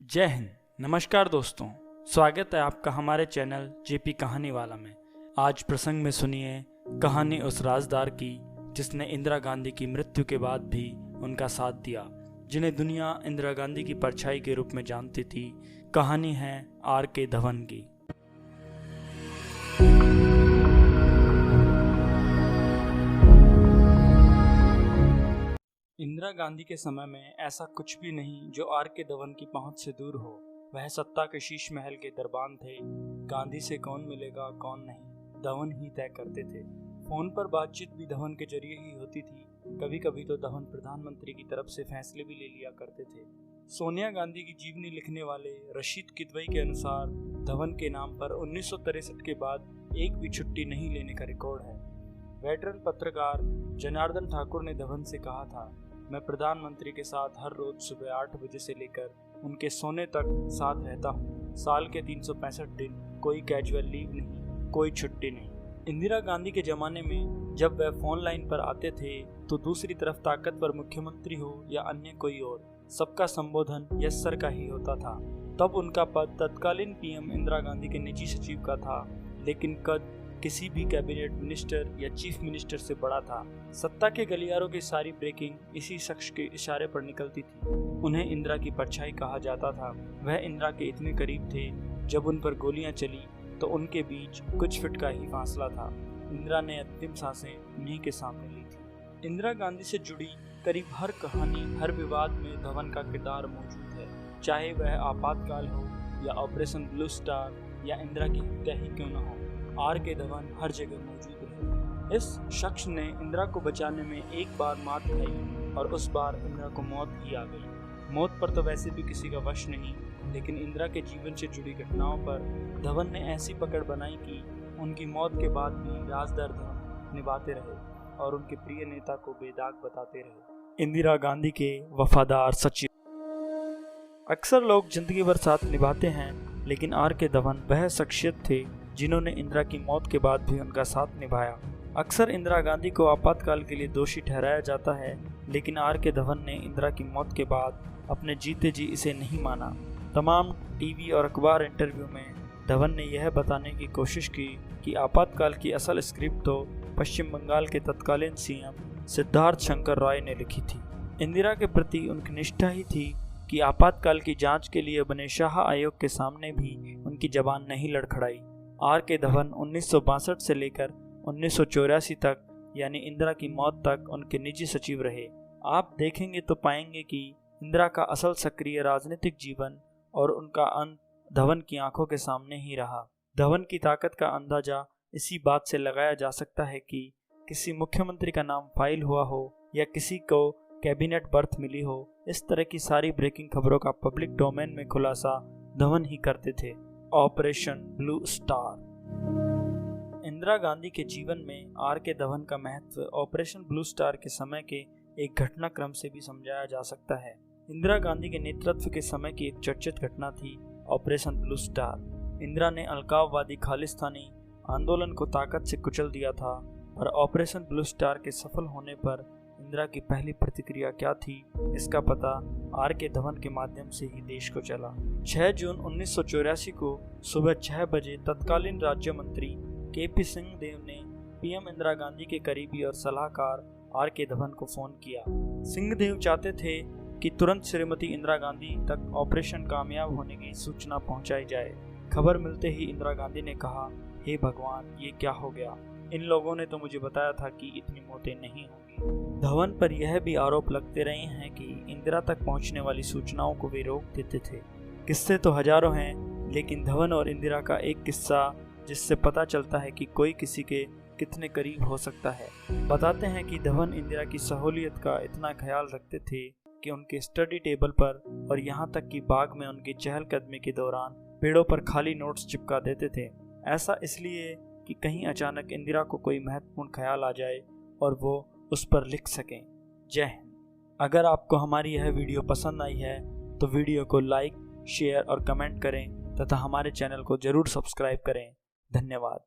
जय हिंद। नमस्कार दोस्तों, स्वागत है आपका हमारे चैनल जेपी कहानी वाला में। आज प्रसंग में सुनिए कहानी उस राजदार की जिसने इंदिरा गांधी की मृत्यु के बाद भी उनका साथ दिया, जिन्हें दुनिया इंदिरा गांधी की परछाई के रूप में जानती थी। कहानी है R.K. धवन की। इंदिरा गांधी के समय में ऐसा कुछ भी नहीं जो R.K. धवन की पहुंच से दूर हो। वह सत्ता के शीश महल के दरबान थे। गांधी से कौन मिलेगा कौन नहीं, धवन ही तय करते थे। फोन पर बातचीत भी धवन के जरिए ही होती थी। कभी कभी तो धवन प्रधानमंत्री की तरफ से फैसले भी ले लिया करते थे। सोनिया गांधी की जीवनी लिखने वाले रशीद किदवई के अनुसार धवन के नाम पर 1963 के बाद एक भी छुट्टी नहीं लेने का रिकॉर्ड है। वेटरन पत्रकार जनार्दन ठाकुर ने धवन से कहा था, मैं प्रधानमंत्री के साथ हर रोज सुबह 8 बजे से लेकर उनके सोने तक साथ रहता हूँ। साल के 365 दिन, कोई कैजुअल लीव नहीं, कोई छुट्टी नहीं। इंदिरा गांधी के जमाने में जब वह फोन लाइन पर आते थे तो दूसरी तरफ ताकतवर मुख्यमंत्री हो या अन्य कोई और, सबका संबोधन यस सर का ही होता था। तब उनका पद तत्कालीन पीएम इंदिरा गांधी के निजी सचिव का था, लेकिन कद किसी भी कैबिनेट मिनिस्टर या चीफ मिनिस्टर से बड़ा था। सत्ता के गलियारों की सारी ब्रेकिंग इसी शख्स के इशारे पर निकलती थी। उन्हें इंदिरा की परछाई कहा जाता था। वह इंदिरा के इतने करीब थे, जब उन पर गोलियां चली तो उनके बीच कुछ फीट का ही फासला था। इंदिरा ने अंतिम सांसें उन्हीं के सामने ली थी। इंदिरा गांधी से जुड़ी करीब हर कहानी, हर विवाद में धवन का किरदार मौजूद है। चाहे वह आपातकाल हो या ऑपरेशन ब्लू स्टार या इंदिरा की हत्या ही क्यों न हो, R.K. धवन हर जगह मौजूद रहे। इस शख्स ने इंदिरा को बचाने में एक बार मात खाई और उस बार इंदिरा को मौत ही आ गई। मौत पर तो वैसे भी किसी का वश नहीं, लेकिन इंदिरा के जीवन से जुड़ी घटनाओं पर धवन ने ऐसी पकड़ बनाई कि उनकी मौत के बाद भी राजदार धर्म निभाते रहे और उनके प्रिय नेता को बेदाग बताते रहे। इंदिरा गांधी के वफादार सचिव। अक्सर लोग जिंदगी भर साथ निभाते हैं, लेकिन R.K. धवन वह शख्सियत थे जिन्होंने इंदिरा की मौत के बाद भी उनका साथ निभाया। अक्सर इंदिरा गांधी को आपातकाल के लिए दोषी ठहराया जाता है, लेकिन R.K. धवन ने इंदिरा की मौत के बाद अपने जीते जी इसे नहीं माना। तमाम टीवी और अखबार इंटरव्यू में धवन ने यह बताने की कोशिश की कि आपातकाल की असल स्क्रिप्ट तो पश्चिम बंगाल के तत्कालीन सीएम सिद्धार्थ शंकर रॉय ने लिखी थी। इंदिरा के प्रति उनकी निष्ठा ही थी कि आपातकाल की जांच के लिए बने शाह आयोग के सामने भी उनकी जबान नहीं लड़खड़ाई। R.K. धवन 1962 से लेकर 1984 तक, यानी इंदिरा की मौत तक उनके निजी सचिव रहे। आप देखेंगे तो पाएंगे कि इंदिरा का असल सक्रिय राजनीतिक जीवन और उनका अंत धवन की आंखों के सामने ही रहा। धवन की ताकत का अंदाजा इसी बात से लगाया जा सकता है कि किसी मुख्यमंत्री का नाम फाइल हुआ हो या किसी को कैबिनेट बर्थ मिली हो, इस तरह की सारी ब्रेकिंग खबरों का पब्लिक डोमेन में खुलासा धवन ही करते थे। Operation blue star. Indira Gandhi के जीवन में R.K. धवन का महत्व ऑपरेशन ब्लू स्टार के समय के एक घटनाक्रम से भी समझाया जा सकता है। इंदिरा गांधी के नेतृत्व के समय की एक चर्चित घटना थी ऑपरेशन ब्लू स्टार। इंदिरा ने अलगाववादी खालिस्तानी आंदोलन को ताकत से कुचल दिया था, और ऑपरेशन ब्लू स्टार के सफल होने पर इंदिरा की पहली प्रतिक्रिया क्या थी, इसका पता R.K. धवन के माध्यम से ही देश को चला। 6 जून 1984 को सुबह 6 बजे तत्कालीन राज्य मंत्री K.P. सिंहदेव ने पीएम इंदिरा गांधी के करीबी और सलाहकार R.K. धवन को फोन किया। सिंहदेव चाहते थे कि तुरंत श्रीमती इंदिरा गांधी तक ऑपरेशन कामयाब होने की सूचना पहुंचाई जाए। खबर मिलते ही इंदिरा गांधी ने कहा, हे भगवान, ये क्या हो गया? इन लोगों ने तो मुझे बताया था कि इतनी मौतें नहीं होंगी। धवन पर यह भी आरोप लगते रहे हैं कि इंदिरा तक पहुंचने वाली सूचनाओं को वे रोक देते थे। किस्से तो हजारों हैं, लेकिन धवन और इंदिरा का एक किस्सा जिससे पता चलता है कि कोई किसी के कितने करीब हो सकता है। बताते हैं कि धवन इंदिरा की सहूलियत का इतना ख्याल रखते थे कि उनके स्टडी टेबल पर और यहाँ तक कि बाग में उनकी चहलकदमी के दौरान पेड़ों पर खाली नोट्स चिपका देते थे। ऐसा इसलिए कि कहीं अचानक इंदिरा को कोई महत्वपूर्ण ख्याल आ जाए और वो उस पर लिख सकें। जय हिंद। अगर आपको हमारी यह वीडियो पसंद आई है तो वीडियो को लाइक, शेयर और कमेंट करें तथा हमारे चैनल को जरूर सब्सक्राइब करें। धन्यवाद।